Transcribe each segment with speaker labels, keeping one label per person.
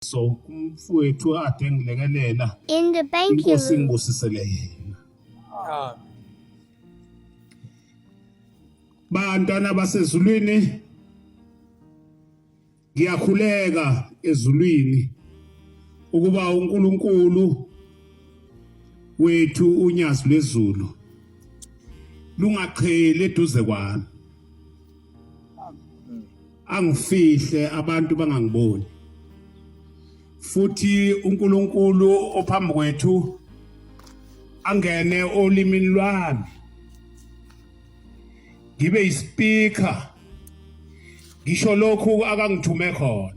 Speaker 1: so umfowethu ade ngilekelela
Speaker 2: In the bank
Speaker 1: inkosi ngibusisele yena. Bantwana basezulwini ngiyakhuleka ezulwini ukuba uNkulunkulu wethu unyazi lwezulu lungaqheli eduze kwami, angifihle abantu bangangiboni, futhi uNkulunkulu ophambi kwethu angene olimini lwami, ngibe ispeaker ngisho lokhu akangithume khona.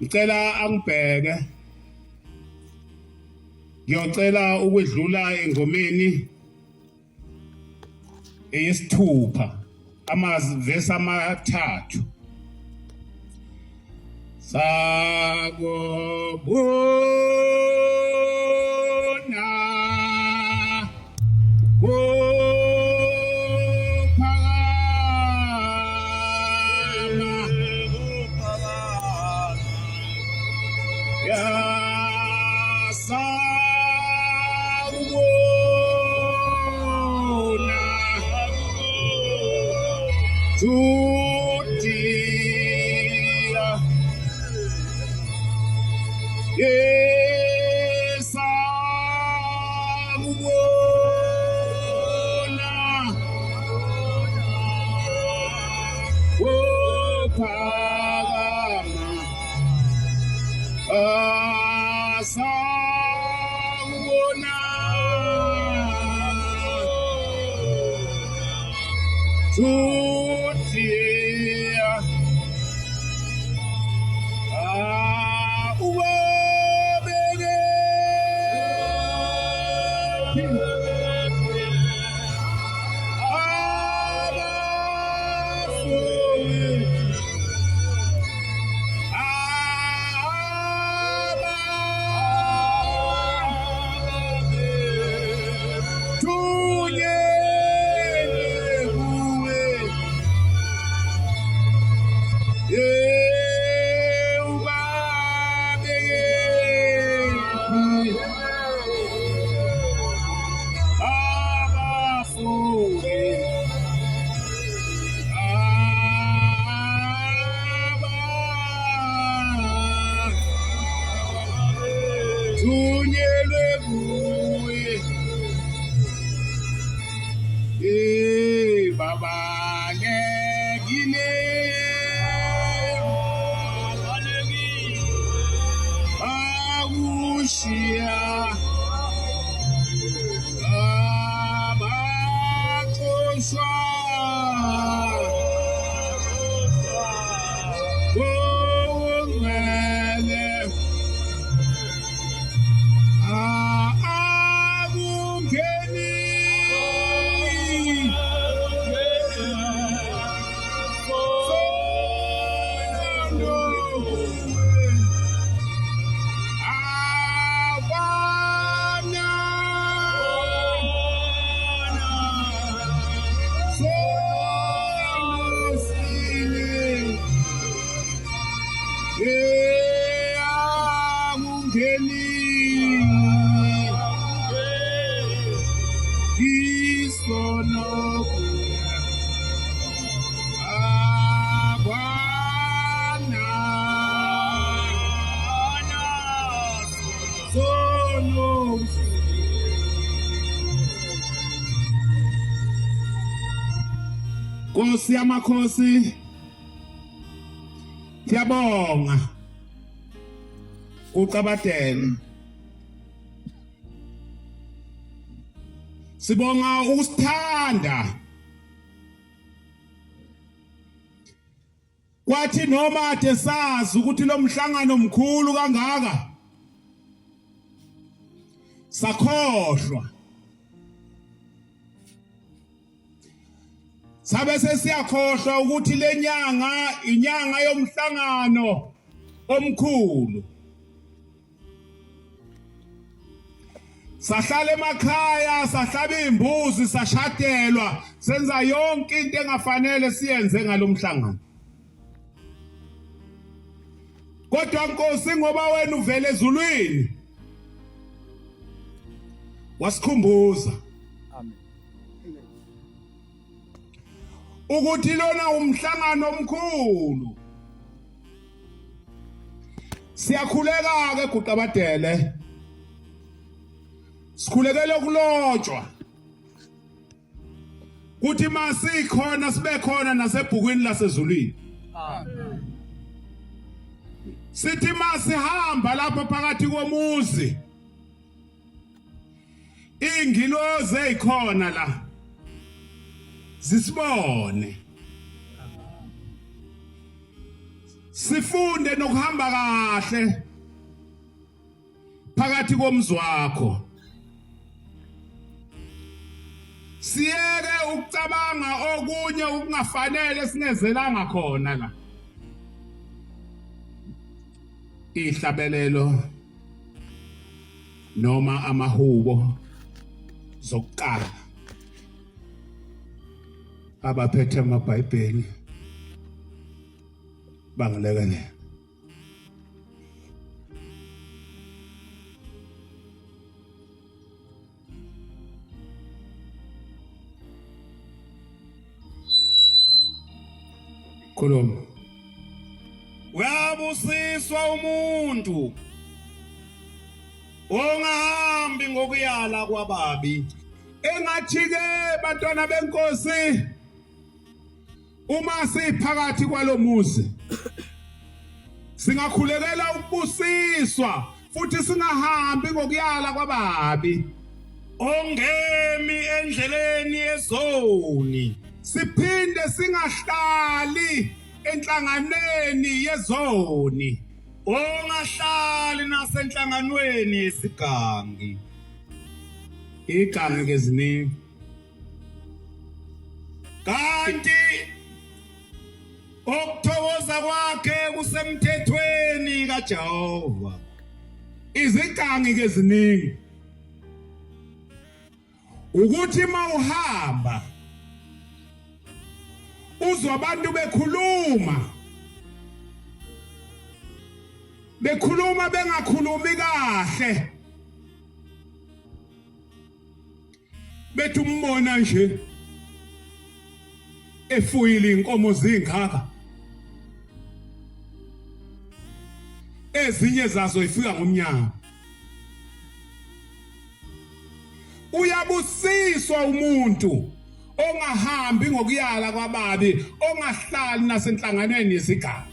Speaker 1: Ngicela angibheke, ngiyocela ukwedlula engomeni eyesithupha amavesi amathathu. Sakubona Nkosi yamakhosi, siyabonga uCabatele, sibonga ukusithanda kwathi noma ade sazi ukuthi lo mhlangano mkhulu kangaka sakhohlwa, sabe sesiyakhohlwa ukuthi lenyanga inyanga yomhlangano omkhulu. Sahlala emakhaya, sahlaba imbuzi, sashadelwa, senza yonke into engafanele siyenze ngalomhlangano. kodwa Nkosi ngoba wena uvele ezulwini wasikhumbuza ukuthi lona umhlangano omkhulu. Siyakhuleka ke Guqabadele, sikhulekele ukulotshwa kuthi masikhona sibe khona nasebhukwini lasezulwini. Sithi masihamba lapha phakathi komuzi ingilozi ezikhona la zisibone, sifunde nokuhamba kahle phakathi komzi wakho, siyeke ukucabanga okunye ukungafanele singezelanga khona la. Ihlabelelo noma amahubo zokuqala abaphethe amabhayibheli bangilekelela. Khuluma.
Speaker 2: Uyabusiswa umuntu ongahambi ngokuyala kwababi.
Speaker 1: Engathi ke bantwana benkosi, uma siphakathi kwalomuzi singakhulekela ukubusiswa futhi singahambi ngokuyala kwababi.
Speaker 2: Ongemi endleleni yezoni,
Speaker 1: Siphinde singahlali enhlanganweni yezoni.
Speaker 2: ongahlali nasenhlanganweni yesigangi.
Speaker 1: Igangi ke ziningi,
Speaker 2: Kanti okuthokoza kwakhe kusemthethweni kaJehova.
Speaker 1: izigangi ke ziningi. Ukuthi mawuhamba uzwa abantu bekhuluma bengakhulumi kahle, bethi umbona nje efuyile inkomo zingaka, ezinye zazo ifika ngomnyama. Uyabusiswa umuntu ongahambi ngokuyala kwababi, ongahlali nasenhlanganweni yesigaba.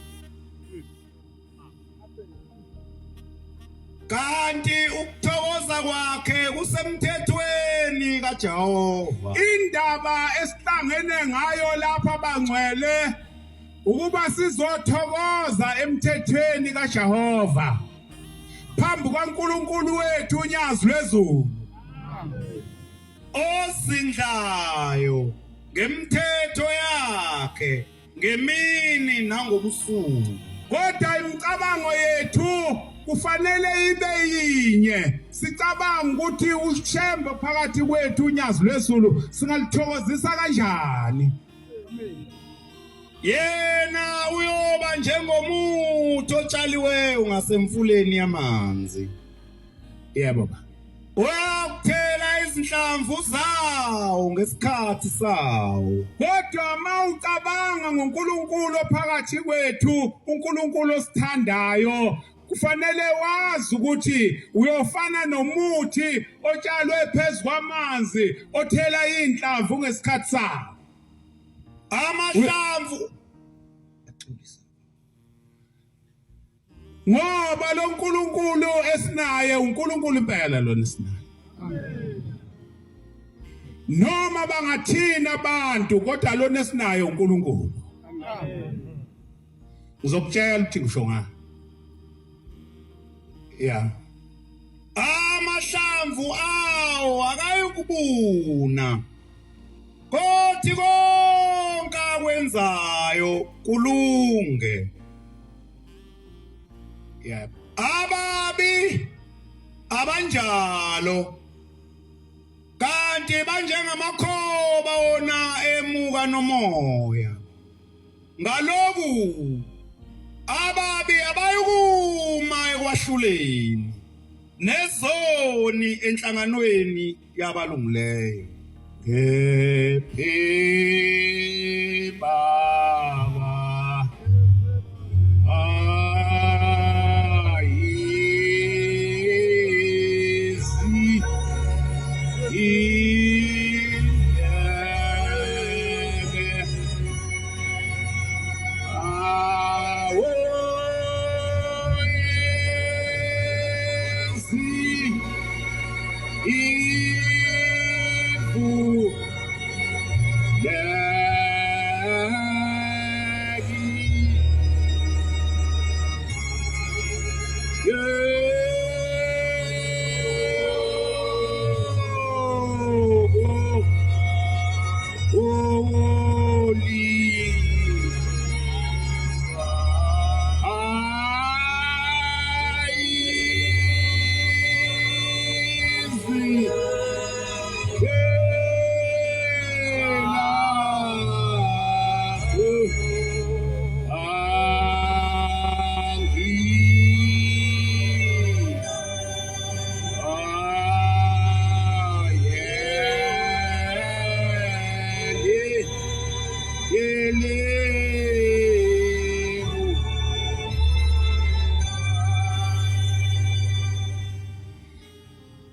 Speaker 2: Kanti ukuthokoza kwakhe kusemthethweni kaJehova.
Speaker 1: Indaba esihlangene ngayo lapha bangcwele ukuba sizothokoza emthethweni kaJehova phambi kaNkulunkulu wethu unyazi lwezulu,
Speaker 2: Osindlayo ngemithetho yakhe ngemini nangobusuku.
Speaker 1: kodwa imicabango yethu kufanele ibe yinye. Sicabanga ukuthi ushembe phakathi kwethu unyazi lwezulu singalithokozisa kanjani.
Speaker 2: Yena uyoba njengomuthi otshaliweyo ngasemfuleni yamanzi.
Speaker 1: Yebo baba.
Speaker 2: Uyakuthela izinhlamvu zawo ngesikhathi sawo.
Speaker 1: Kodwa mawucabanga ngoNkulunkulu phakathi kwethu, uNkulunkulu osithandayo, kufanele wazi ukuthi uyofana nomuthi otshalwe phezu kwamanzi othela inhlamvu ngesikhathi sawo.
Speaker 2: Amahlamvu
Speaker 1: Ngoba lo uNkulunkulu esinaye uNkulunkulu impela lona esinaye. Noma bangathina abantu kodwa lona esinaye uNkulunkulu. Ngizokutshela ukuthi ngisho ngani. Yeah.
Speaker 2: amahlamvu awo akayikubuna, kothi konke akwenzayo kulunge.
Speaker 1: Yeah.
Speaker 2: Ababi abanjalo, kanti banjengamakhoba wona emuka nomoya. Ngaloku ababi abayuku ekwahluleni nezoni enhlanganweni yabalungileyo ngephe baba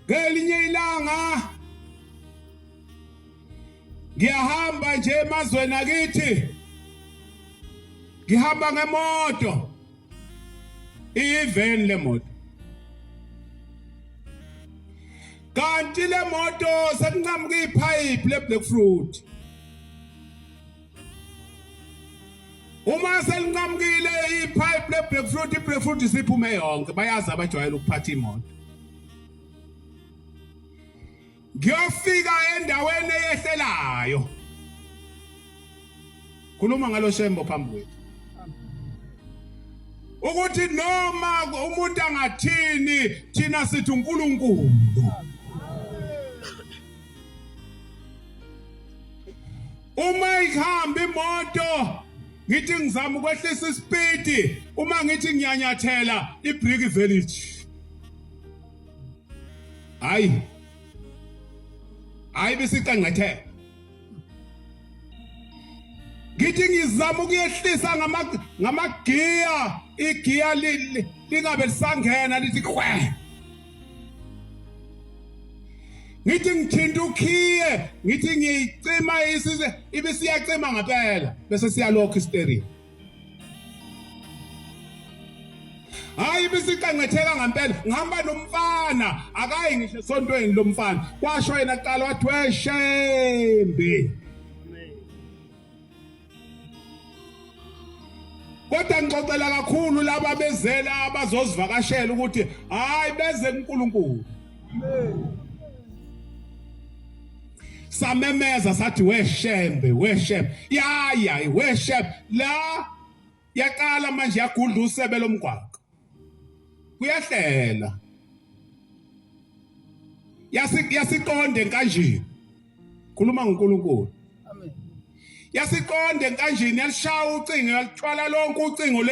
Speaker 2: Ngelinye ilanga ngiyahamba nje emazweni akithi ngihamba ngemoto ivan lemoto kanti le moto sekunqamuka ipipe le-black fruit uma selinqamukile ipipe le-black fruit i-black fruit isiphume yonke bayazi abajwayele ukuphatha imoto ngiyofika endaweni eyehlelayo khuluma ngalo shembo phambi kwethu ukuthi noma umuntu angathini thina sithi uNkulunkulu uma ihamba imoto ngithi ngizama ukwehlisa ispeed uma ngithi ngiyanyathela ibrick village hayi besiqanqethe ngithi ngizama ukuyehlisa ngamagiya igiya lingabe lisangena lithi khwe ngithi ngithinta ukhiye ngithi ngiyicima isize ibe siyacima ngempela bese siyalokho steering hayi besiqanqetheka ngempela ngihamba nomfana akayi ngisho esontweni lomfana kwasho yena kuqala wathi weshembe kodwa ngixoxela kakhulu laba bezela abazozivakashela ukuthi hayi beze kuNkulunkulu samemeza sathi weshembe yaya weshembe la yaqala manje yagudla usebe lomgwaqo kuyahlela yasiqonde kanjini khuluma ngoNkulunkulu amen yasiqonde kanjini yalishaya ucingo yalithwala lonke ucingo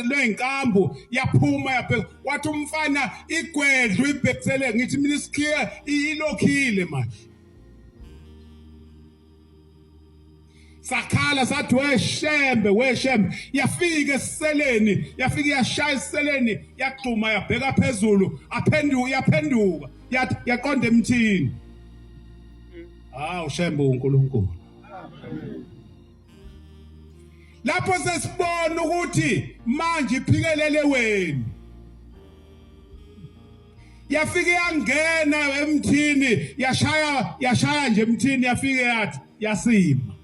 Speaker 2: leinkambu yaphuma yabheka wathi umfana igwedlu ibhekisele ngithi mina isikhiya ilokhile manje sakhala sathi weshembe yafika esiseleni yafika yashaya esiseleni yaxhuma yabheka phezulu yaphenduka yaqonda emthini ushembe uNkulunkulu lapho sesibona ukuthi manje iphikelele wena yafika yangena emthini yashaya nje emthini yafika yathi yasima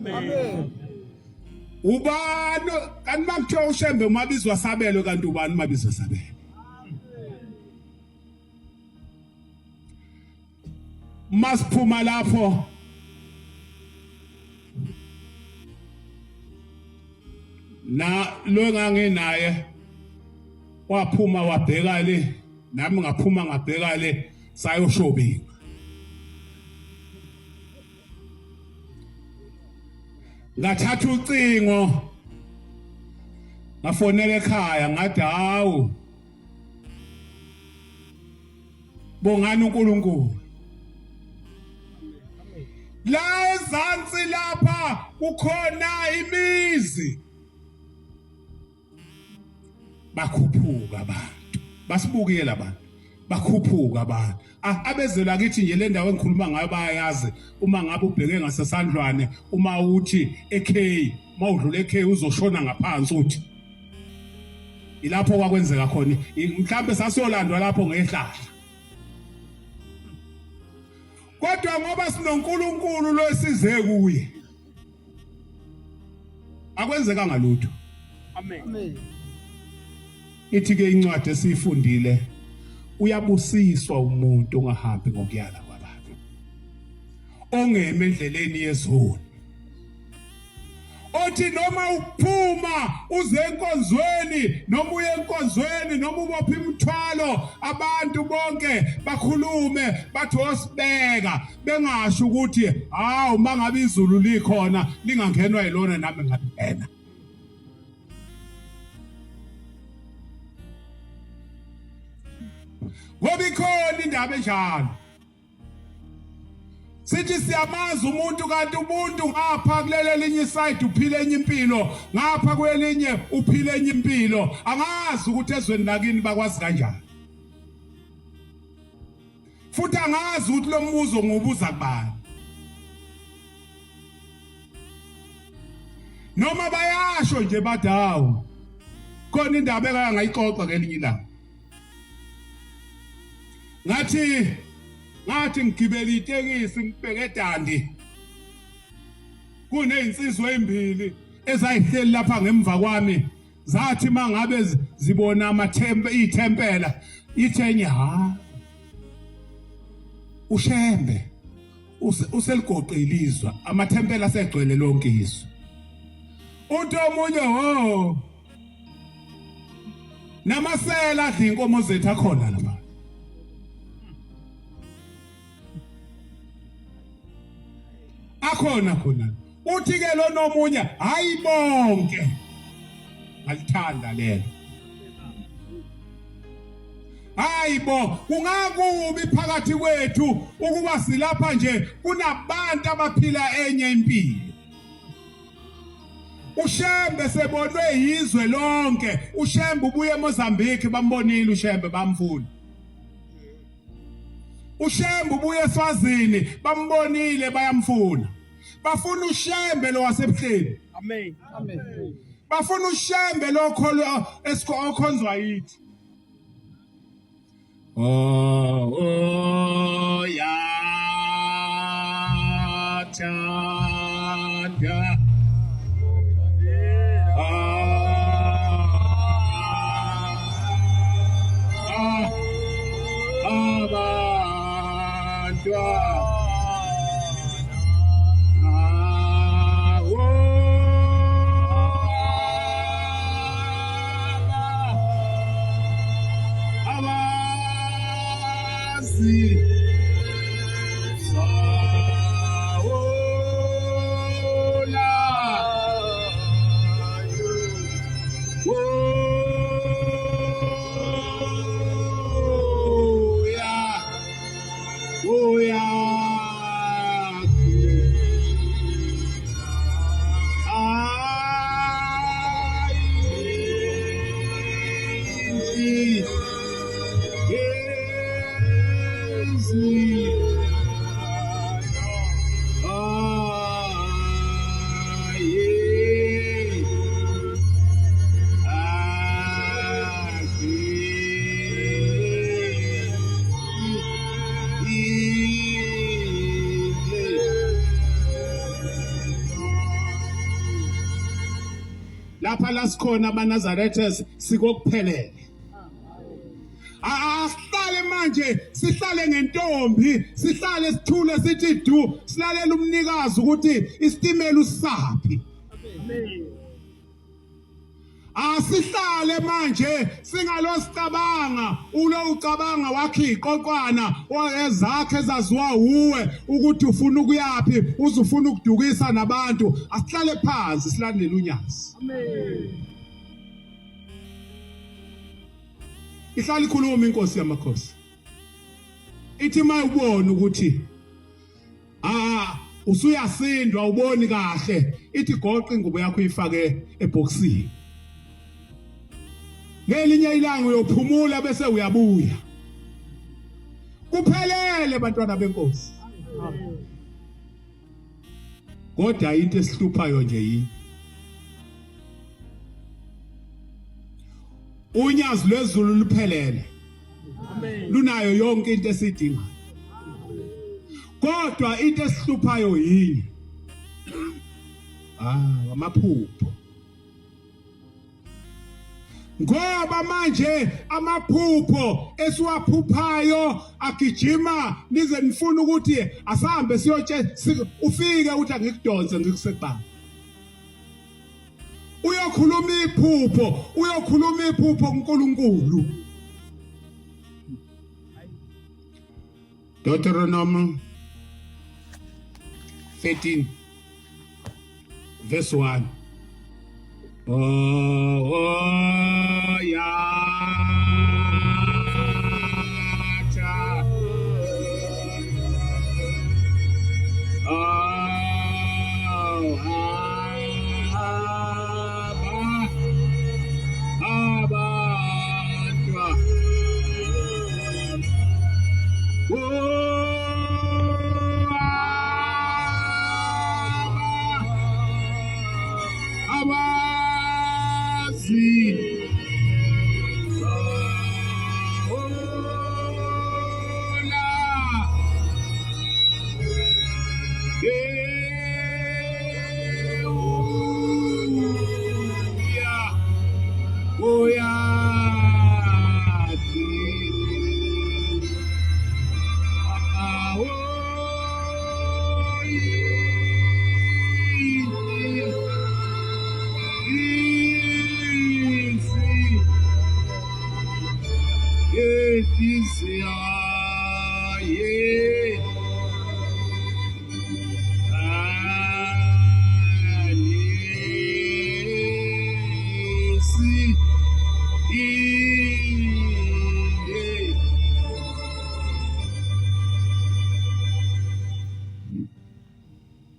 Speaker 2: amen ubani kanti makuthiwa ushembe umabizwa sabelo kanti ubani umabizwa sabelo masiphuma lapho na lo nganginaye waphuma wabheka le nami ngaphuma ngabheka le sayoshobinga ngathatha ucingo ngafonela ekhaya ngathi hawu bongani uNkulunkulu la ezansi lapha kukhona imizi bakhuphuka abantu basibukela abantu bakhuphuka abantu abezela kithi nje le ndawo engikhuluma ngayo bayayazi uma ngabe ubheke ngasesandlwane uma uthi ekhe mawudlula ekhe uzoshona ngaphansi uthi ilapho kwakwenzeka khona mhlambe sasiyolandwa lapho ngehlahla kodwa ngoba sinoNkulunkulu lo esize kuye akwenzeka ngalutho
Speaker 3: Amen.
Speaker 2: ithi ke incwadi esifundile uyabusiswa umuntu ongahambi ngokuyala kwabantu ongeme endleleni yezoni othi noma uphuma uze enkonzweni noma uye enkonzweni noma ubopha imithwalo abantu bonke bakhulume bathi osibeka bengasho ukuthi hawu mangabe izulu likhona lingangenwa yilona nami ngapena ngoba ikhona indaba enjalo sithi siyamaza umuntu kanti ubuntu ngapha kulele linye side uphile enye impilo ngapha kwelinye uphile enye impilo angazi ukuthi ezweni lakini bakwazi kanjani futhi angazi ukuthi lo mbuzo ngobuza kubani noma bayasho nje bathi hawu khona indaba engayixoxa ngelinye ilanga ngathi ngigibela itekisi ngibheke eDandi kunezinsizwa ezimbili ezayihleli lapha ngemva kwami zathi mangabe zibona ithempela ithenye ushembe useligoqe ilizwa amathempela asegcwele lonke izwe uthi omunye namasela adla inkomo zethu akhona lapha akhona uthi ke lo nomunye hayi bonke ngalithanda lelo hayibo kungakubi phakathi kwethu ukuba silapha nje kunabantu abaphila enye impilo uShembe sebonwe izwe lonke uShembe ubuye eMozambique bambonile uShembe bamfuna uShembe ubuye eSwazini bambonile bayamfuna bafuna uShembe lo wasebuhleni
Speaker 3: Amen.
Speaker 2: bafuna uShembe lo okhonzwa yithi ya chanda lapha la sikhona abanazarethes sikokuphelele asihlale manje sihlale ngentombi sihlale sithule sithi du silalela umnikazi ukuthi isitimela usaphi asihlale manje singalosicabanga ulo ucabanga wakhe iqoqwana ezakhe ezaziwa uwe ukuthi ufuna ukuyapi uzufuna ukudukisa nabantu asihlale phansi silandele unyazi ihlala ikhuluma inkosi yamakhosi ithi mayubona ukuthi usuyasindwa uboni kahle ithi goqa ingubo yakho uyifake eboxini ngelinye ilanga uyophumula bese uyabuya kuphelele bantwana benkosi kodwa into esihluphayo nje yini unyazi lwezulu luphelele lunayo yonke into esidinga kodwa into esihluphayo yini amaphupho ngoba manje amaphupho esiwaphuphayo agijima nize nifuna ukuthi asahambe ufike uthi angikudonse ngikusekubani uyokhuluma iphupho kuNkulunkulu Deuteronomy 13 verse 1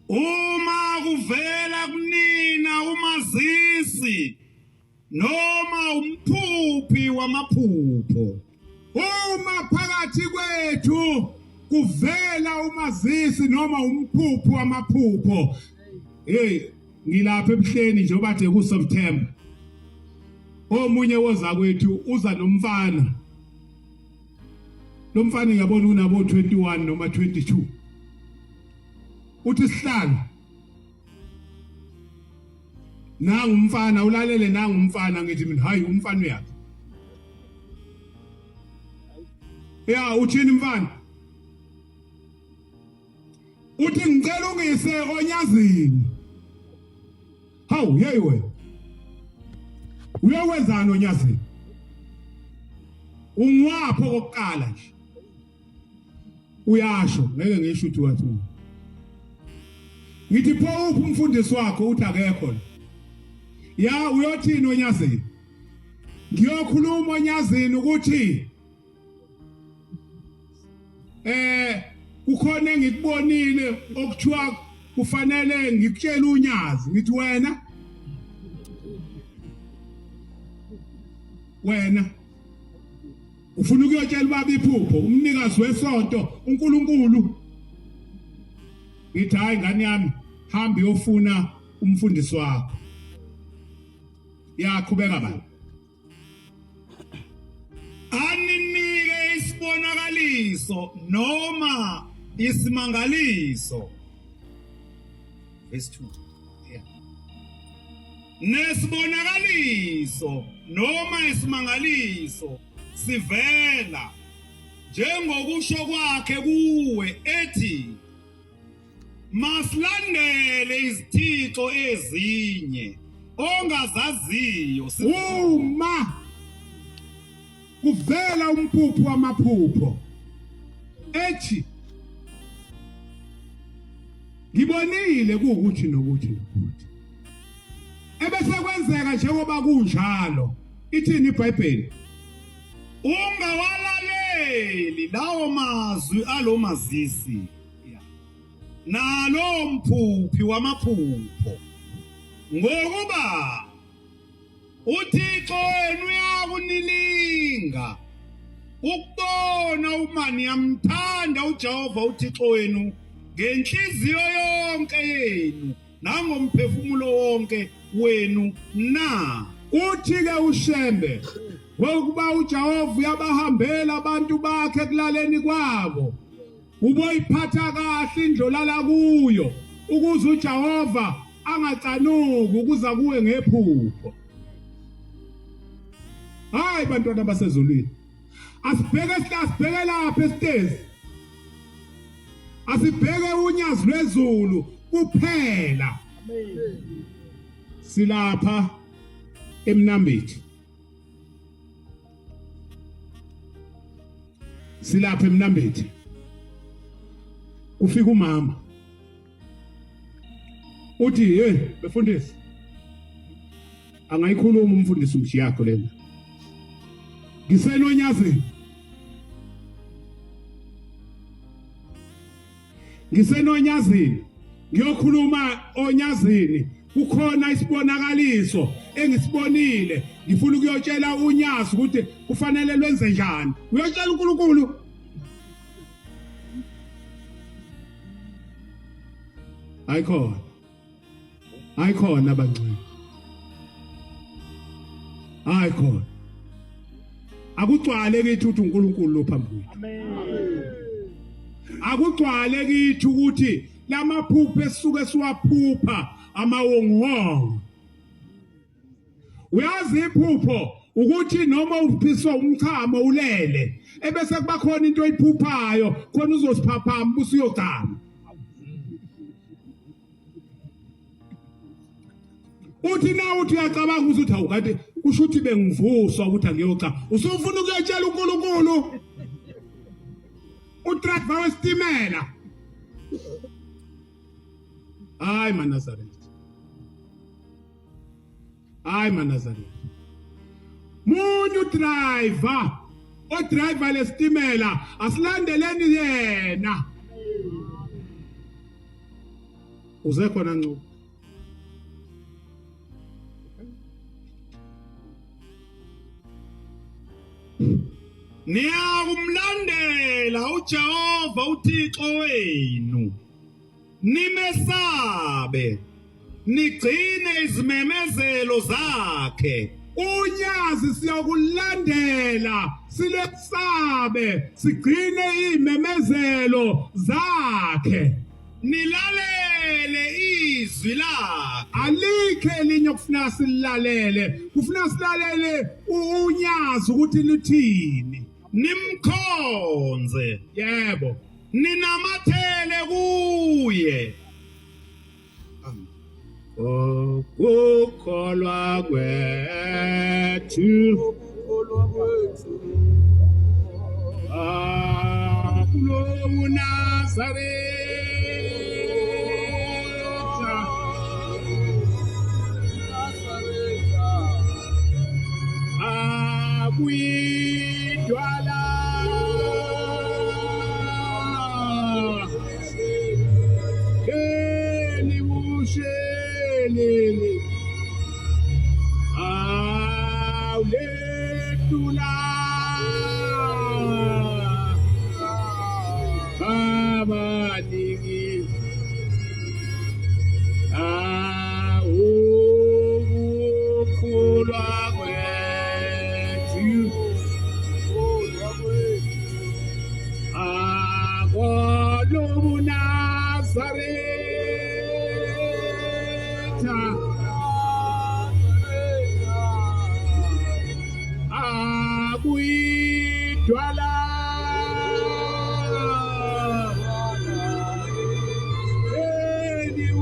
Speaker 2: Uma kuvela kunina umazisi noma umphuphi wamaphupho uma phakathi kwethu kuvela umazisi noma umphuphi wamaphupho ngilapha ebuhleni nje obathe ku September omunye woza kwethu uza nomfana lo mfana ngiyabona unabo 21 noma 22 uthi sihlalo nangu umfana ulalele nangu umfana ngithi mina hayi umfana uyaphi uthini mfana uthi ngicela ungise onyazini hawu hey wena uyokwenzani onyazini ungwapho kokuqala nje uyasho ngeke ngisho ukuthi wathi ngithi pho uphi umfundisi wakho uthi akekho uyothini onyazini ngiyokhuluma onyazini ukuthi kukhona engikubonile okuthiwa kufanele ngikutshela unyazi ngithi wena ufuna ukuyotshela baba iphupho umnikazi wesonto uNkulunkulu ngithi hayi ngani yami hamba uyofuna umfundisi wakho yaqhubeka bani aninike isibonakaliso noma isimangaliso verse 2 nesibonakaliso noma isimangaliso sivela njengokusho kwakhe kuwe ethi masilandele izithixo ezinye ongazaziyo uma kuvela umphupho wamaphupho ethi ngibonile ukuthi nokuthi ebese kwenzeka njengoba kunjalo ithini iBhayibheli
Speaker 3: ungawalaleli lawo mazwi alomazisi nalo mphuphi wamaphupho, ngokuba uThixo wenu uyakunilinga ukubona uma niyamthanda uJehova uThixo wenu ngenhliziyo yonke yenu nangomphefumulo wonke wenu na.
Speaker 2: Uthi-ke uShembe ngokuba uJehova uyabahambela abantu bakhe kulaleni kwabo, uboyiphatha kahle indlolala kuyo ukuze uJehova angacanuki ukuza kuwe ngephupho. Hayi bantwana basezulwini, asibheke lapha esitezi, asibheke unyazi lwezulu kuphela. Silapha eMnambithi, silapha eMnambithi, ufika umama uthi hey befundisi, angayikhuluma umfundisi umshiyakho lena, ngisenonyazini, ngiyokhuluma onyazini. Kukhona isibonakaliso engisibonile, ngifuna ukuyotshela unyazi ukuthi kufanele lwenze njani. Uyotshela uNkulunkulu. Ayikhona bancane, ayikhona. Akugcwale kithi ukuthi uNkulunkulu lo phambili. Amen. Akugcwale kithi ukuthi lamaphupho esuke siwaphupha amawongo. Uyazi iphupho ukuthi noma uphiswa umchamo ulele ebese kuba khona into oyiphuphayo khona uzosiphaphama busiyogama. Uthi na uthi uyacabanga ukuthi hawu kanti kusho ukuthi bengivuswa ukuthi angiyocama. Usufuna ukuyotshela uNkulunkulu uDriver wesitimela. Hayi maNazaretha, hayi maNazaretha. Munyu driver, odriver lesitimela asilandeleni yena. Uze khona Ncube.
Speaker 3: Niyakumlandela uJehova uThixo wenu, nimesabe, nigcine izimemezelo zakhe.
Speaker 2: Unyazi siyakulandela, silesabe, sigcine izimemezelo zakhe.
Speaker 3: Nilalele izwi lakhe.
Speaker 2: Alikho elinye okufuna silalele, kufuna silalele unyazi ukuthi lithini.
Speaker 3: Nimkhonze,
Speaker 2: Yebo,
Speaker 3: ninamathele kuye.
Speaker 2: ukukholwa kwethu kulo Nazaretha, akuyidwala bushelele awuletula abaningi ukukhulwa kwethu akolobu Nazaretha akuyidwala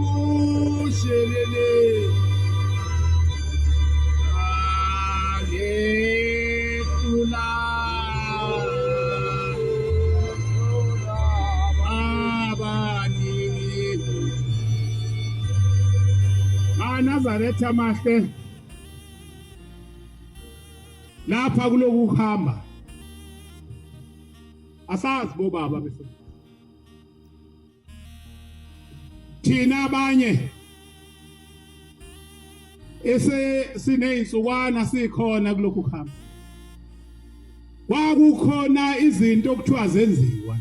Speaker 2: bushelele aletula abaningi maNazaretha mahle lapha kulokuhamba asazi bobaba bese thina abanye siney'nsukwana sikhona kulokhu kuhamba kwakukhona izinto okuthiwa zenziwa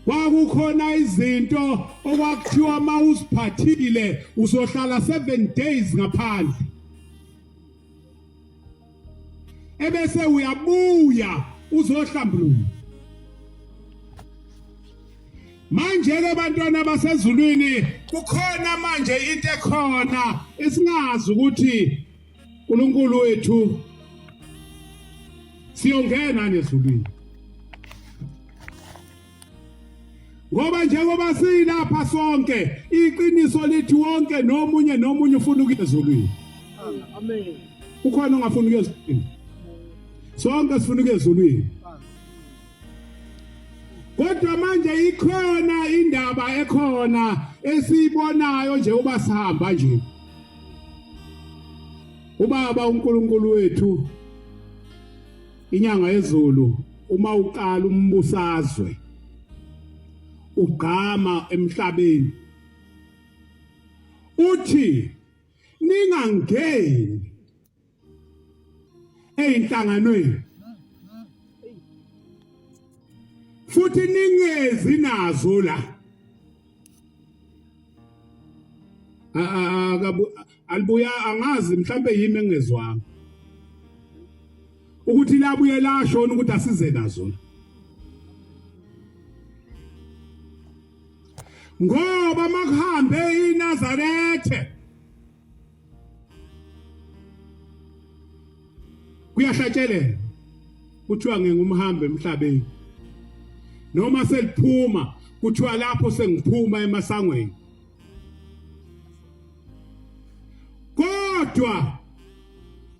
Speaker 2: kwakukhona izinto okwakuthiwa uma uziphathile uzohlala 7 days ngaphandle ebese uyabuya uzohlambulula manje ke bantwana basezulwini kukhona manje into ekhona esingazi ukuthi uNkulunkulu wethu siyongena nezulwini ngoba njengoba silapha sonke iqiniso lithi wonke nomunye ufuna ukuya ezulwini amen ukhona ongafuna ukuya ezulwini sonke sifuna ukuya ezulwini kodwa manje ikhona indaba ekhona esiyibonayo nje uba sihamba nje ubaba uNkulunkulu wethu inyanga yezulu uma uqala umbusazwe ugama emhlabeni uthi ningangeni einhlanganweni futhi ningezi nazo la alibuya angazi mhlambe yimi engezwanga ukuthi labuye lashona ukuthi asize nazo ngoba makuhambe iNazarethe kuyahlatshelela kuthiwa ngingumhambe emhlabeni noma seliphuma kuthiwa lapho sengiphuma emasangweni kodwa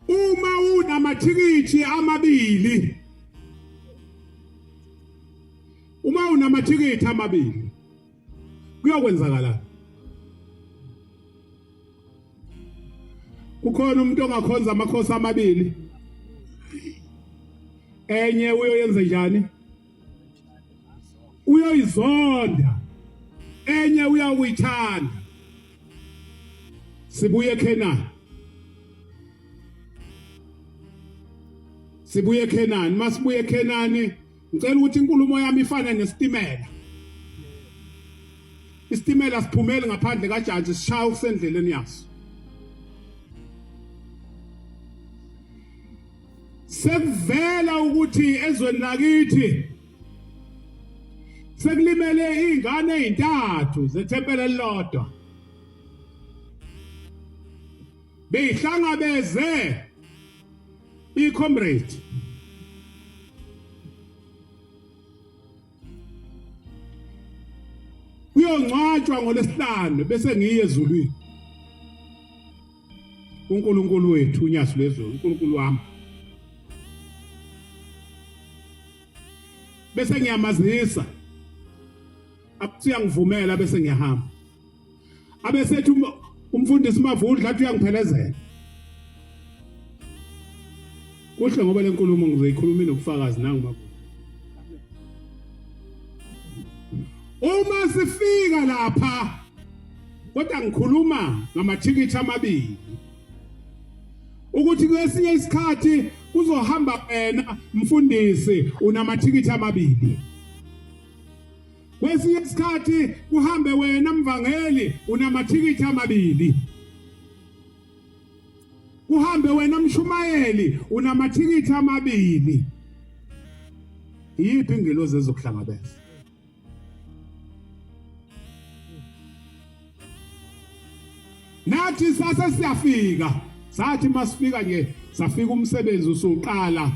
Speaker 2: uma unamathikithi amabili kuyokwenzakala kukhona umuntu ongakhonza amakhosi amabili enye uyoyenza njani uyoyizonda enye uyawuyithanda sibuye eKhenani masibuye eKhenani ngicela ukuthi inkulumo yami ifane nesitimela isitimela siphumele ngaphandle kaJaji sishaya usendleleni yaso sekuvela ukuthi ezweni lakithi sekulimele izingane ezintathu zethempele elilodwa beyihlangabeze icomrade kuyongcwatshwa ngoLwesihlanu bese ngiye ezulwini uNkulunkulu wethu unyaso lezulu uNkulunkulu wami bese ngiyamazisa akuyangivumela bese ngiyahamba abesethi umfundisi Mavundla athi uyangiphelezela kuhle ngoba lenkulumo ngizoyikhuluma nobufakazi nangu uma sifika lapha kodwa ngikhuluma ngamathikithi amabili ukuthi kwesinye isikhathi kuzohamba wena mfundisi unamathikithi amabili kwesinye isikhathi kuhambe wena mvangeli unamathikithi amabili kuhambe wena mshumayeli unamathikithi amabili yiphi ingelozi ezokuhlangabeza nathi sasa siyafika sathi masifika nje safika umsebenzi usuqala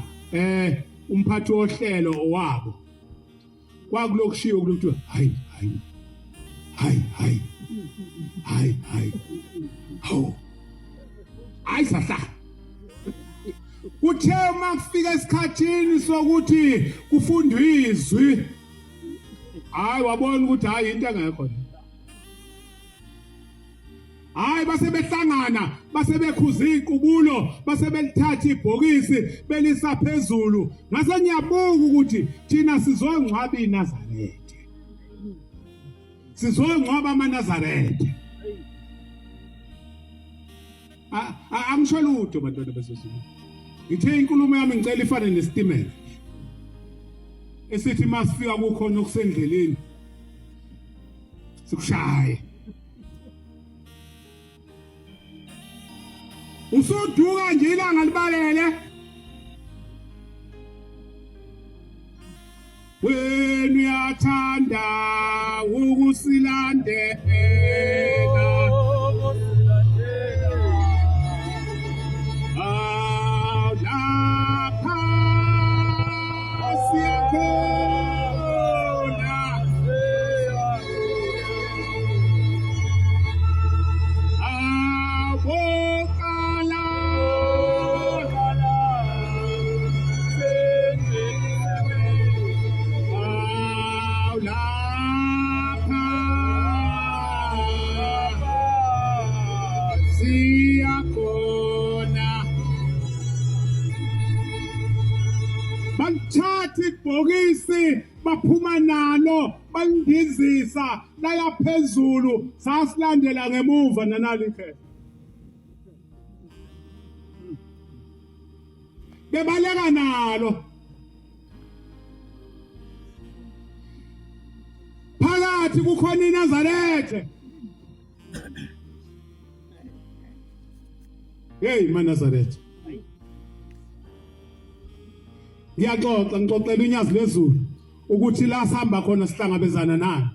Speaker 2: umphathi wohlelo owabo kwakulokushiyo ukuthi hayi ayisahla uthe makufika esikhathini sokuthi kufundwe izwi hayi wabona ukuthi hayi into engekho hayi base behlangana base bekhuza iziqubulo base belithatha ibhokisi belisa phezulu ngase ngiyabuka ukuthi thina sizongcwaba iNazaretha sizongcwaba amaNazaretha angisho lutho bantwana besizulu ngithe inkulumo yami ngicela ifane nesitimela esithi masifika kukhona okusendleleni sikushaye usuduka nje ilanga libalele wena uyathanda ukusilandela lapha siyakhona abokala lapha siyakhona balithatha ibhokisi baphuma nalo balindizisa laya phezulu sasilandela ngemuva nanalike bebaleka nalo phakathi kukhona iNazaretha hey maNazaretha ngiyaxoxa ngixoxela unyazi lezulu ukuthi la sihamba khona sihlangabezana nani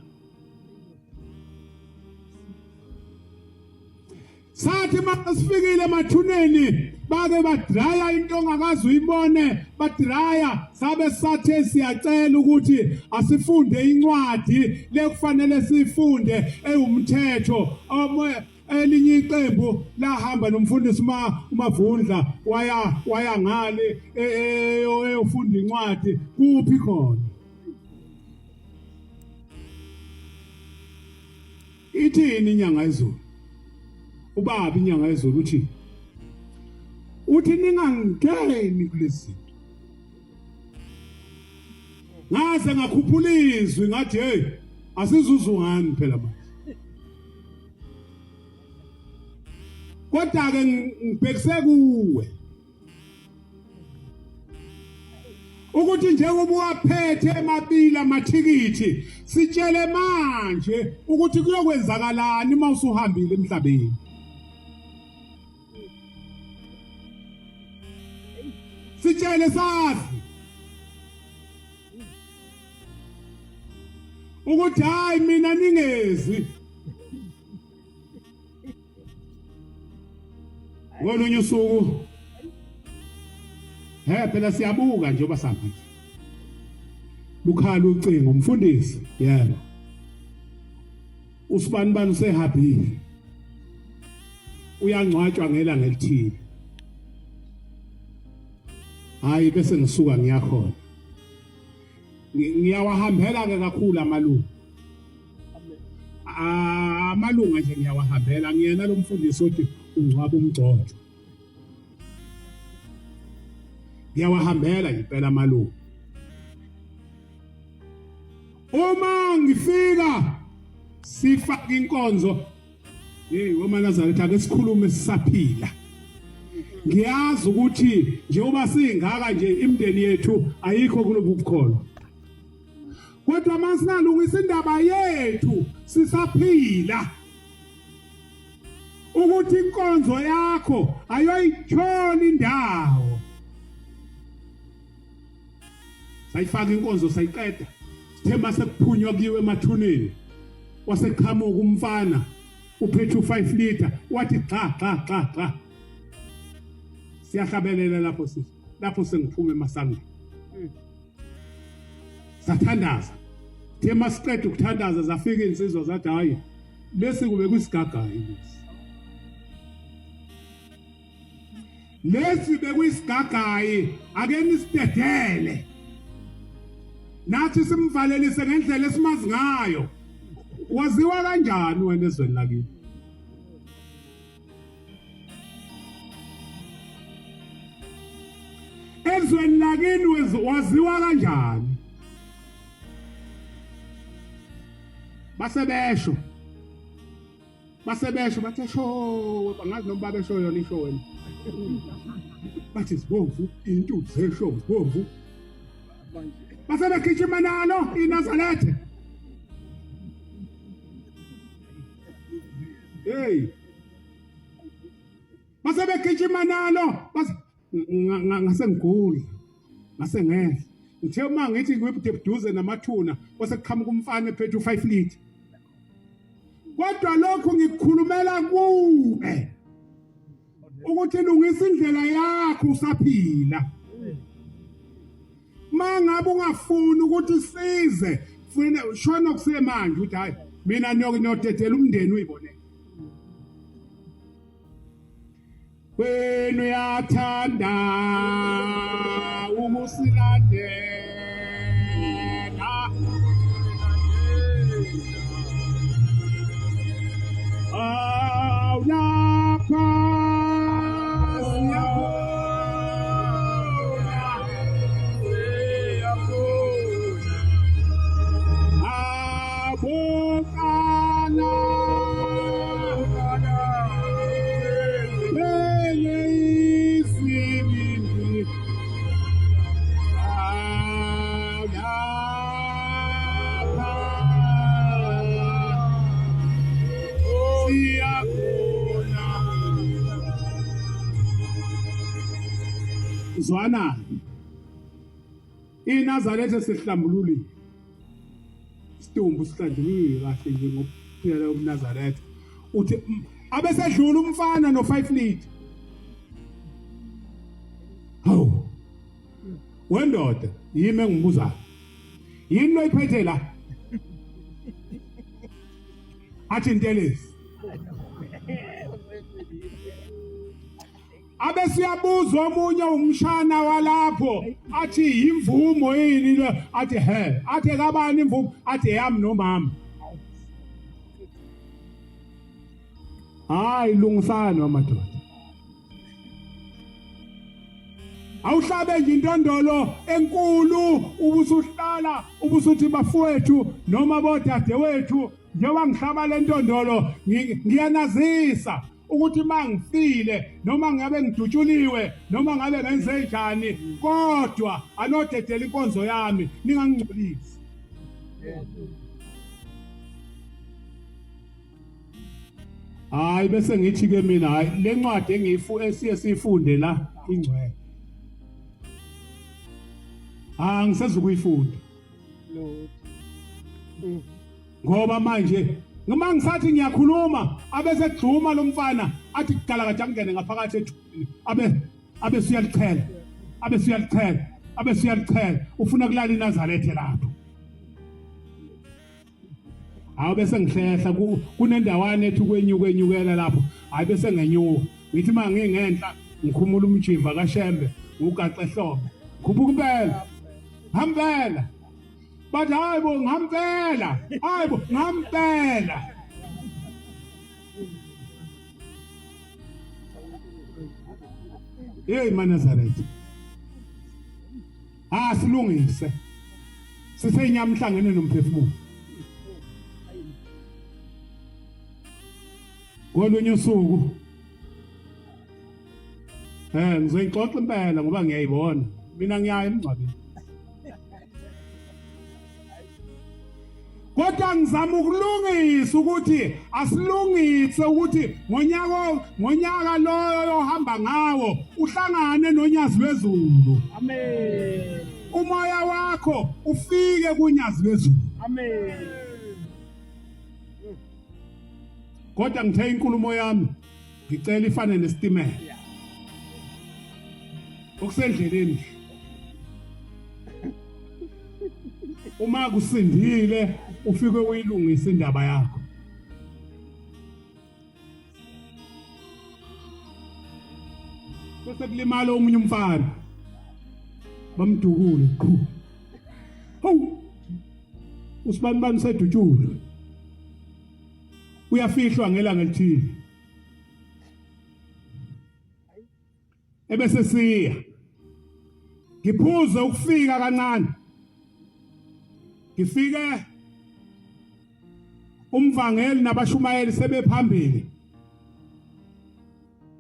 Speaker 2: sathi masifikile emathuneni bake badraya into ongakazi uyibone badraya sabe sathe siyacela ukuthi asifunde incwadi lekufanele sifunde eyumthetho elinye iqembu lahamba nomfundisi uMavundla waya ngale eyofunda incwadi kuphi khona ithini inyanga yezulu ubaba inyanga yezulu uthi ningangeni kulezi ngaze ngakhuphula izwi ngathi hey asizuzungani phela manje kodwa ke ngibhekise kuwe ukuthi njengoba uwaphethe emabili amathikithi sitshele manje ukuthi kuyokwenzakalani uma usuhambile emhlabeni sitshele sazi ukuthi hayi mina ningezi ngolunye usuku phela siyabuka nje obasapha nje lukhala ucingo umfundisi yebo usibani usehabile uyangcwatshwa ngelanga elithile hayi bese ngisuka ngiyakhona ngiyawahambela ke kakhulu amalunga nje ngiyawahambela ngiyena lo mfundisi othi ungcwaba umgcojo ngiyawahambela impela amalunga uma ngifika sifaka inkonzo hey womaNazaretha ake sikhulume sisaphila ngiyazi ukuthi njengoba singaka nje imndeni yethu ayikho kulobukholo kodwa masingalungisa indaba yethu sisaphila ukuthi inkonzo yakho ayoyithola indawo sayifaka inkonzo sayiqeda sithemba sekuphunywa kiwe emathuneni waseqhamuka umfana uphethe u5 liter wathi xa siyahlabelela lapho sengiphuma emasangweni sathandaza thema siqeda ukuthandaza zafika insizwa zathi hayi bese kube kuyisigagayi lesi bekuyisigagayi ake nisidedele nathi simvalelise ngendlela esimazi ngayo waziwa kanjani wena ezweni lakini ezweni lakini waziwa kanjani basebesho bathe sho bangazi noma babesho yona isho wena bathi sibomvu into zesho sibomvu basebegijima nalo iNazaretha hey basebegijima nalo ngasengigula ngasengehla ngithe uma ngithi ngibheduze namathuna wasekuqhamuka umfana ephethe u5 litre kodwa lokho ngikukhulumela kuwe ukuthi lungisa indlela yakho usaphila mangabe ungafuni ukuthi size funa shona kusemanje ukuthi hayi mina niyokudedela umndeni uyibonela wena uyathanda ukusilandela awulapha Zwana iNazaretha sihlambululi Situmbu sihlanjulile kahle nje ngokuphela uNazaretha uthi abesedlula umfana no5 litre hawu wendoda yimi engibuzayo yini loyiphethe la athi intelezi abe siyabuza omunye umshana walapho athi imvumo yini lo athi athi kabani imvumo athi yami nomama hayi lungisana madoda awuhlabe nje intondolo enkulu ubusuhlala ubusuthi bafowethu noma bodade wethu njengoba ngihlaba le ntondolo ngiyanazisa ukuthi mangifile noma ngabe ngidutshuliwe noma ngabe ngenze njani kodwa anodedela inkonzo yami ningangingcolisi hayi bese ngithi ke mina hayi le ncwadi esiye siyifunde la ingcwele ngisezukuyifunda ngoba manje ngima ngisathi ngiyakhuluma abese kuduma lo mfana athi kugala kathi angene ngaphakathi ethuneni abe siyalichela ufuna kulala iNazaretha lapho hayi bese ngihlehla kunendawana ethi kwenyukela lapho hayi bese ngenyuka ngithi mangingenhla ngikhumula umjimba kaShembe ugaxe ehlobo khuphuka impela hambela bathi hayibo ngihambela hayibo ngihambela hey maNazaretha silungise sisenyamhlangene nomphefumulo kolunye usuku ngizoyixoxa impela ngoba ngiyayibona mina ngiyaya emngcwabeni kodwa ngizama ukulungisa ukuthi asilungise ukuthi ngonyaka lo ohamba ngawo uhlangane nonyazi wezulu
Speaker 4: Amen.
Speaker 2: umoya wakho ufike kunyazi wezulu
Speaker 4: Amen.
Speaker 2: kodwa ngithe inkulumo yami ngicela ifane nestimela okusendleleni uma kusindile ufike uyilungisa indaba yakho bese kulimala omunye umfana bamdukule qhu hawu usibani sedutshule uyafihlwa ngelanga elithile ebese siya ngiphuze ukufika kancane ngifike umvangeli nabashumayeli sebephambili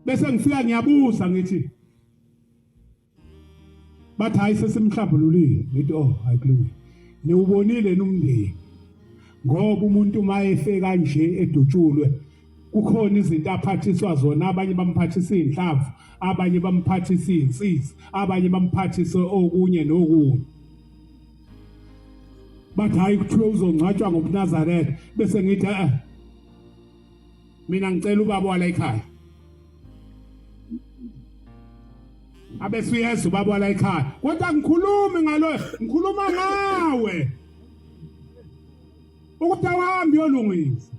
Speaker 2: bese ngifika ngiyabuza ngithi bathi hayi sesimhlambululile ngithi oh hayikulungile niwubonile nomndeni ngoba umuntu mayefe kanje edutshulwe kukhona izinto aphathiswa zona abanye bamphathisa inhlavu abanye bamphathisa insisi abanye bamphathisa okunye nokunye bathi hayi kuthiwe uzongcwatshwa ngobuNazaretha bese ngithi mina ngicela ubaba wala ekhaya abese uyeza ubaba wala ekhaya kodwa ngikhulumi ngalo ngikhuluma ngawe ukuthi awahambi yolungisa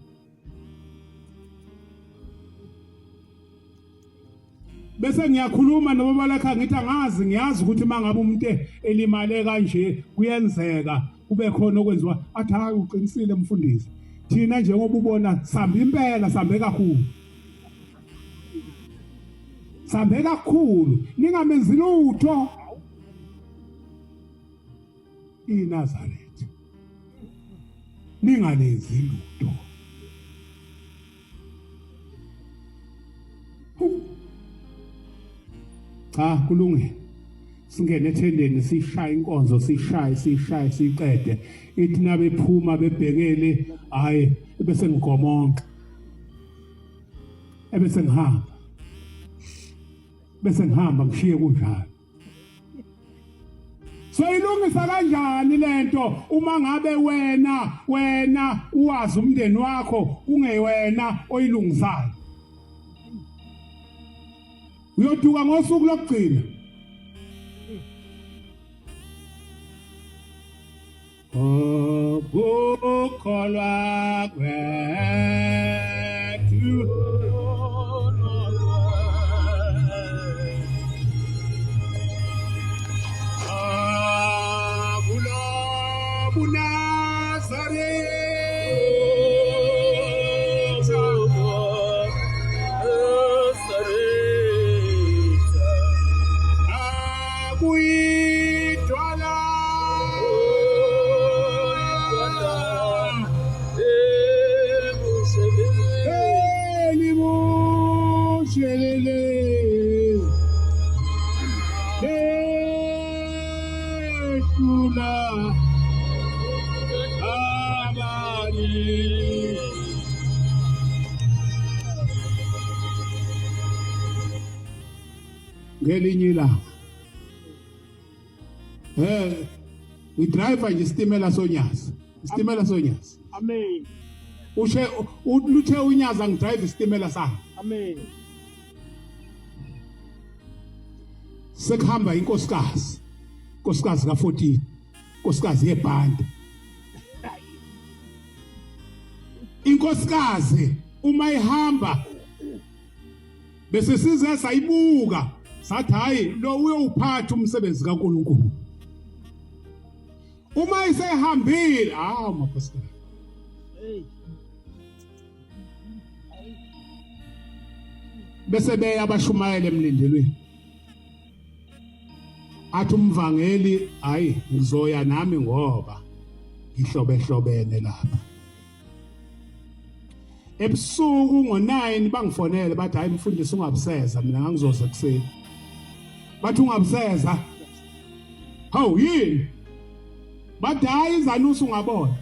Speaker 2: bese ngiyakhuluma nobaba lakha ngithi angazi ngiyazi ukuthi mangabe umuntu elimale kanje kuyenzeka kube khona okwenziwa athi hayi uqinisile mfundisi thina njengoba ubona sambe impela sambe kakhulu ningamenzi lutho iNazaretha ningalenzi lutho cha kulungile singene ethendeni sishaya inkonzo sishaye siqede ithi nabephuma bebhekele hayi bese ngigomonke bese ngihamba ngishiye kunjalo so ilungisa kanjani lento uma ngabe wena uwazi umndeni wakho kungewena oyilungisayo uyoduka ngosuku lokugcina ukukholwa kwethu ngelinye ilanga ngidriver nje isitimela sonyasi
Speaker 4: Amen.
Speaker 2: Luthe unyaza ngidrive isitimela sami
Speaker 4: Amen.
Speaker 2: sekuhamba inkosikazi ka14 inkosikazi yebhanda inkosikazi uma ihamba bese size sayibuka sathi hayi lo uyowuphatha umsebenzi kaNkulunkulu uma isehambile makhosikazi bese beya abashumayela emlindelweni athi umvangeli hayi ngizoya nami ngoba ngihlobehlobene lapha ebusuku ngo9 bangifonele bathi hayi mfundisi ungabuseza mina ngangizoza kuseni bathi ungabuseza hawu yini bathi hayi izanusi ungabona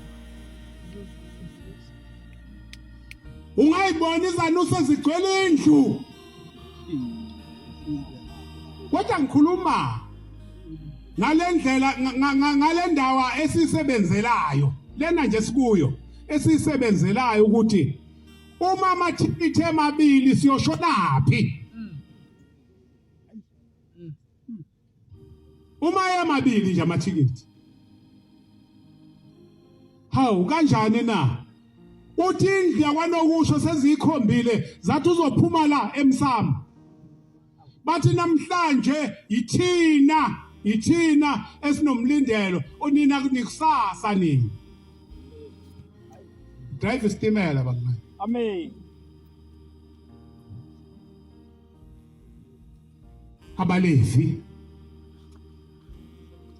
Speaker 2: ungayibona izanusi ezigcwele indlu kodwa ngikhuluma ngalendlela ngalendawa esisebenzelayo lena nje sikuyo esisebenzelayo ukuthi uma amathikithi emabili siyoshonaphi uma emabili nje amathikithi hawu kanjani na uthi indlu yakwanokusho sezikhombile zathi uzophuma la emsamo bathi namhlanje ithina esinomlindelo onina nikusasa nini drive isitimela bangani
Speaker 4: Amen.
Speaker 2: abalevi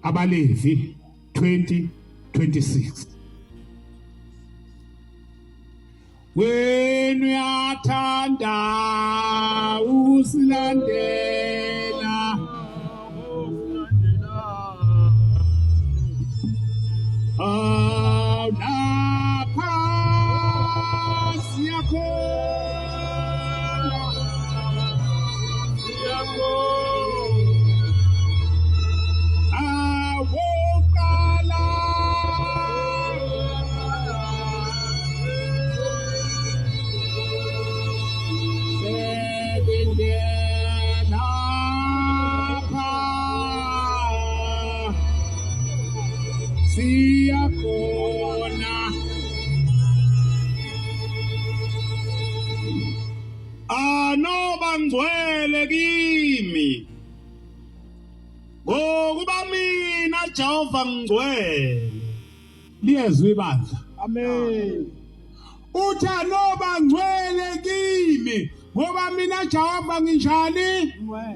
Speaker 2: Abalevi 20:26. Wenu yathanda usilandela lapha awokala sebindela lapha siyakhona
Speaker 3: anobangcwele kimi ngokuba mina Jehova ngcwele.
Speaker 2: liyezwe ibandla.
Speaker 4: Amen.
Speaker 2: Uthi anobangcwele kimi ngoba mina Jehova nginjani?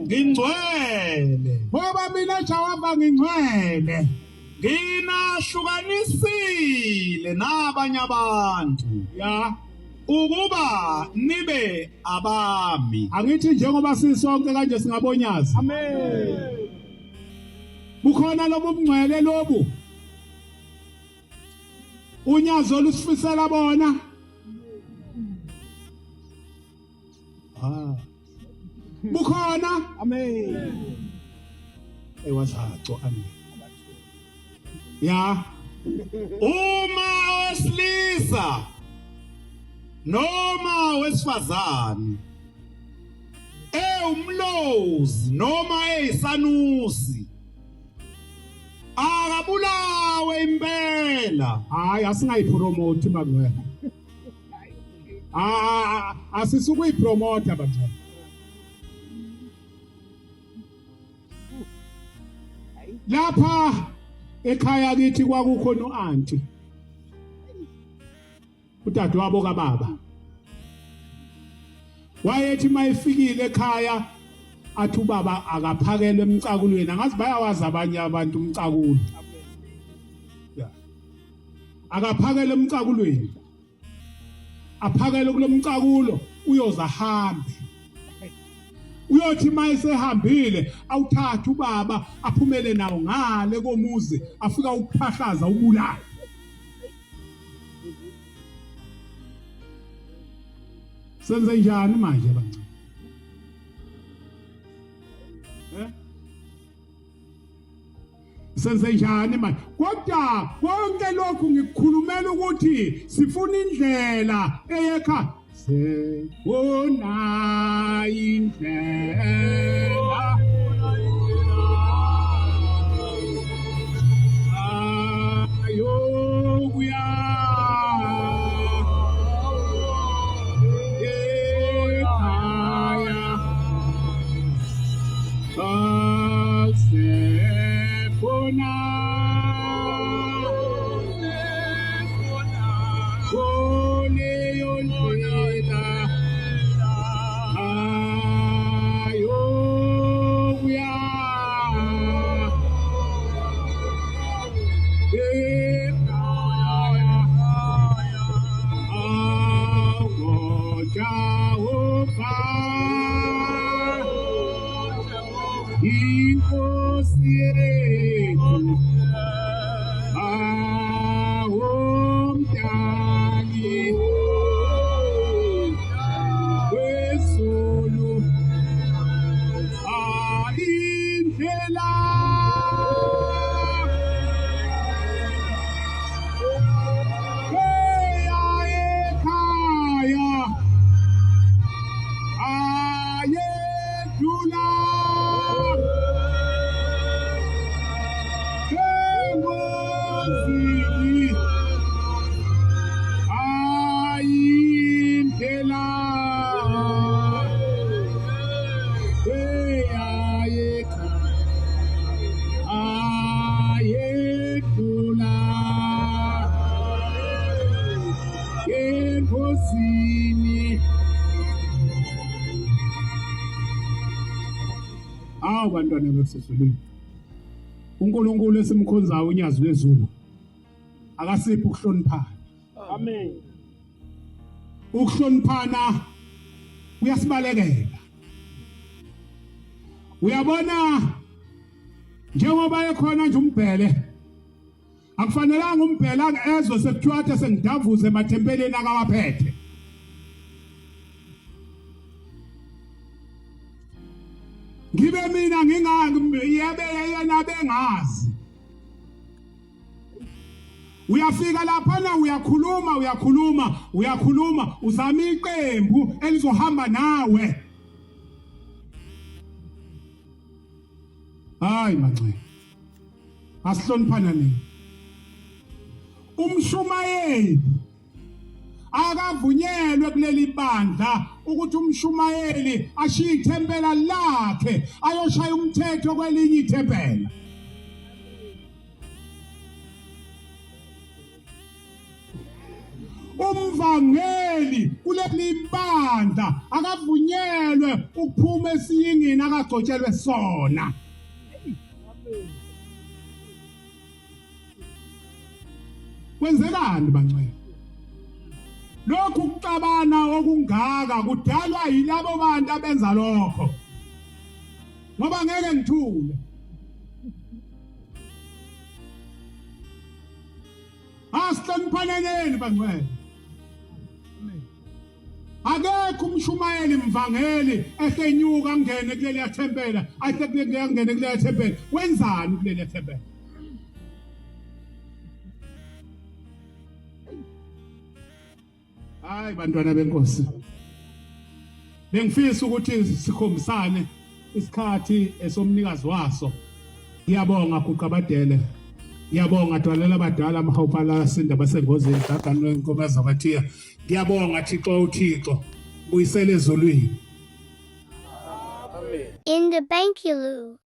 Speaker 3: Ngingcwele,
Speaker 2: Ngoba mina Jehova ngingcwele.
Speaker 3: nginahlukanisile nabanye abantu
Speaker 2: Ya,
Speaker 3: ukuba nibe abami.
Speaker 2: angithi njengoba sisonke kanje singabonyaza.
Speaker 4: Amen.
Speaker 2: Bukhona lobu bungcwele lobu. Unyazo lusifisela bona. Bukhona.
Speaker 4: Amen.
Speaker 2: Ewazaco amen. Ya,
Speaker 3: Uma owesilisa noma owesifazane umlozi noma eyisanusi akabulawe impela.
Speaker 2: hayi asingayipromote bangcwele. Asisukuyipromote bangcwele. Lapha ekhaya kithi kwakukho no-auntie. Udadewabo kababa. Wayethi mayifikile ekhaya athi ubaba akaphakele emcakulweni. Angazi bayawazi abanye abantu umcakulo. Ya. Akaphakele emcakulweni. Aphakele kulomcakulo uyoza hambe. Uyothi mayesehambile awuthatha ubaba aphumele nawo ngale komuzi afika ukuphahlaza ubulala. Senze njani manje bangcwele? Senze njani manje? Kodwa konke lokhu ngikukhulumela ukuthi sifuna indlela eyekha. Sefuna indlela ayokuya ekhaya sefuna Inkosi yethu awomdali wezulu indlela eya ekhaya ayedlula bantwana basezulwini uNkulunkulu esimkhonzayo unyazi lwezulu akasiphi ukuhloniphana.
Speaker 4: Amen.
Speaker 2: Ukuhloniphana kuyasibalekela. Uyabona njengoba ekhona nje umbhele akufanelanga umbhele ezwe sekuthiwa athi sengidavuze emathempeleni akawaphethe. Ngibe mina ngingayebe yena bengazi. Uyafika lapha na uyakhuluma uzama iqembu elizohamba nawe. Hayi manxe. Asihloniphana nini? Umshumayeli akavunyelwe kuleli bandla ukuthi umshumayeli ashiye ithempela lakhe ayoshaya umthetho kwelinye ithempela. Umvangeli kuleli bandla akavunyelwe ukuphuma esiyingini akagcotshelwe sona. Kwenzekani banxe? Lokhu kucabana okungaka kudalwa yilabo bantu abenza lokho. Ngoba ngeke ngithule. Asihloniphaneni banxe. Akekho umshumayeli mvangeli ehlenyuka angene kuleli yathempela, ahle kuyangene kuleli yathempela. Wenzani kuleli yathempela? Hayi bantwana benkosi. Bengifisa ukuthi sikhombisane isikhathi esomnikazi waso. Ngiyabonga kuqabadele. Ngiyabonga dwalela abadala amahawupala sinda basengozini gagano inkomazi abathiya. Ngiyabonga Thixo buyisele ezulwini.
Speaker 5: In the Bankulu.